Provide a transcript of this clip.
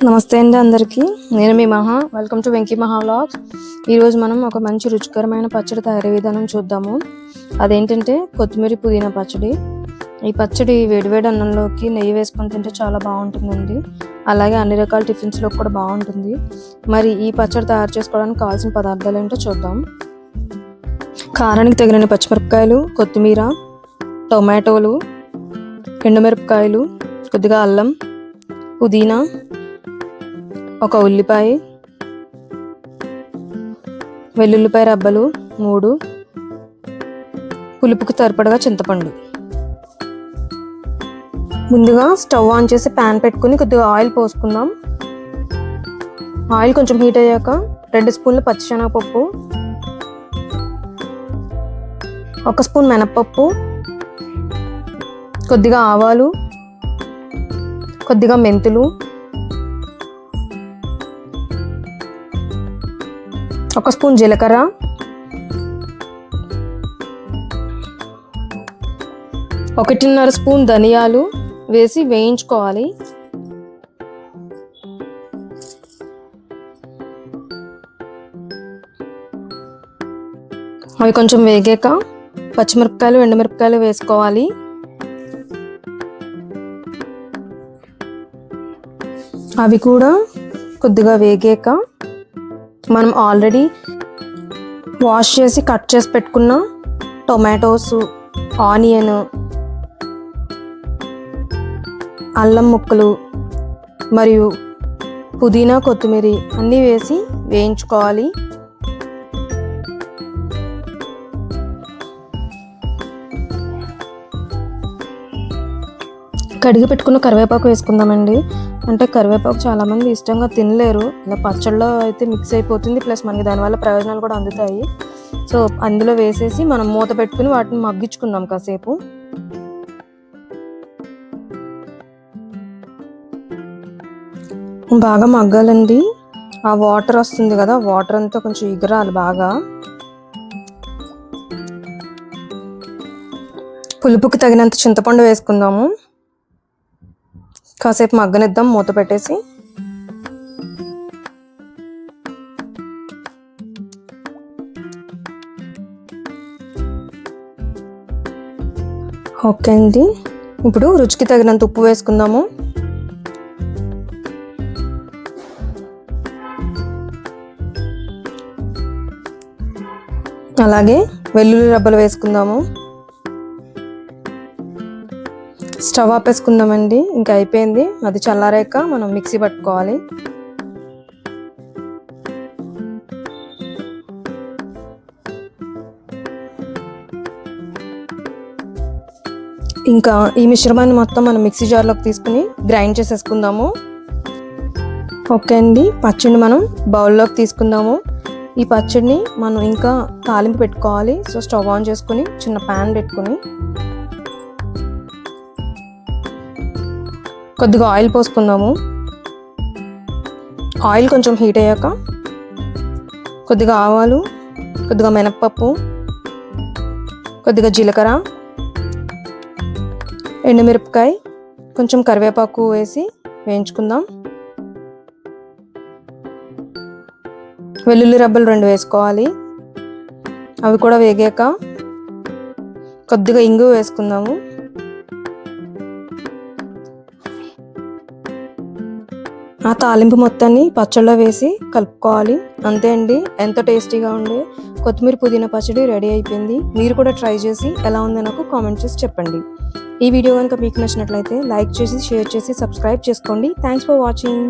నమస్తే అండి అందరికీ. నేను మీ మహా. వెల్కమ్ టు వెంకీ మహా వ్లాగ్స్. ఈరోజు మనం ఒక మంచి రుచికరమైన పచ్చడి తయారీ విధానం చూద్దాము. అదేంటంటే కొత్తిమీర పుదీనా పచ్చడి. ఈ పచ్చడి వేడివేడి అన్నంలోకి నెయ్యి వేసుకొని తింటే చాలా బాగుంటుందండి. అలాగే అన్ని రకాల టిఫిన్స్లో కూడా బాగుంటుంది. మరి ఈ పచ్చడి తయారు చేసుకోవడానికి కావాల్సిన పదార్థాలు ఏంటో చూద్దాం. కారానికి తగిన పచ్చిమిరపకాయలు, కొత్తిమీర, టొమాటోలు, ఎండుమిరపకాయలు, కొద్దిగా అల్లం, పుదీనా, ఒక ఉల్లిపాయ, వెల్లుల్లిపాయ రబ్బలు 3, పులుపుకు సరిపడగా చింతపండు. ముందుగా స్టవ్ ఆన్ చేసి ప్యాన్ పెట్టుకుని కొద్దిగా ఆయిల్ పోసుకుందాం. ఆయిల్ కొంచెం హీట్ అయ్యాక 2 స్పూన్ల పచ్చిశనగపప్పు, 1 స్పూన్ మినపప్పు, కొద్దిగా ఆవాలు, కొద్దిగా మెంతులు, 1 స్పూన్ జీలకర్ర, 1.5 స్పూన్ ధనియాలు వేసి వేయించుకోవాలి. అవి కొంచెం వేగాక పచ్చిమిరపకాయలు, ఎండుమిరపకాయలు వేసుకోవాలి. అవి కూడా కొద్దిగా వేగాక మనం ఆల్రెడీ వాష్ చేసి కట్ చేసి పెట్టుకున్న టొమాటోస్, ఆనియన్, అల్లం ముక్కలు మరియు పుదీనా, కొత్తిమీర అన్నీ వేసి వేయించుకోవాలి. కడిగి పెట్టుకున్న కరివేపాకు వేసుకుందామండి. అంటే కరివేపాకు చాలామంది ఇష్టంగా తినలేరు. ఇలా పచ్చళ్ళలో అయితే మిక్స్ అయిపోతుంది, ప్లస్ మనకి దానివల్ల ప్రయోజనాలు కూడా అందుతాయి. సో అందులో వేసేసి మనం మూత పెట్టుకుని వాటిని మగ్గించుకుందాం కాసేపు. బాగా మగ్గాలండి. ఆ వాటర్ వస్తుంది కదా, వాటర్ అంతా కొంచెం ఎగరాలి బాగా. పులుపుకి తగినంత చింతపండు వేసుకుందాము. కాసేపు మగ్గనిద్దాం మూత పెట్టేసి. ఓకే అండి, ఇప్పుడు రుచికి తగినంత ఉప్పు వేసుకుందాము. అలాగే వెల్లుల్లి రబ్బలు వేసుకుందాము. స్టవ్ ఆపేసుకుందామండి. ఇంకా అయిపోయింది. అది చల్లారాక మనం మిక్సీ పట్టుకోవాలి. ఇంకా ఈ మిశ్రమాన్ని మొత్తం మనం మిక్సీ జార్లోకి తీసుకుని గ్రైండ్ చేసేసుకుందాము. ఓకే అండి, పచ్చడిని మనం బౌల్లోకి తీసుకుందాము. ఈ పచ్చడిని మనం ఇంకా తాలింపు పెట్టుకోవాలి. సో స్టవ్ ఆన్ చేసుకుని చిన్న ప్యాన్ పెట్టుకుని కొద్దిగా ఆయిల్ పోసుకుందాము. ఆయిల్ కొంచెం హీట్ అయ్యాక కొద్దిగా ఆవాలు, కొద్దిగా మినప్పప్పు, కొద్దిగా జీలకర్ర, ఎండుమిరపకాయ, కొంచెం కరివేపాకు వేసి వేయించుకుందాం. వెల్లుల్లి రబ్బలు 2 వేసుకోవాలి. అవి కూడా వేగాక కొద్దిగా ఇంగు వేసుకుందాము. ఆ తాలింపు మొత్తాన్ని పచ్చళ్ళలో వేసి కలుపుకోవాలి. అంతే అండి, ఎంతో టేస్టీగా ఉండే కొత్తిమీర పుదీనా పచ్చడి రెడీ అయిపోయింది. మీరు కూడా ట్రై చేసి ఎలా ఉందో నాకు కామెంట్ చేసి చెప్పండి. ఈ వీడియో కనుక మీకు నచ్చినట్లయితే లైక్ చేసి, షేర్ చేసి, సబ్స్క్రైబ్ చేసుకోండి. Thanks for watching.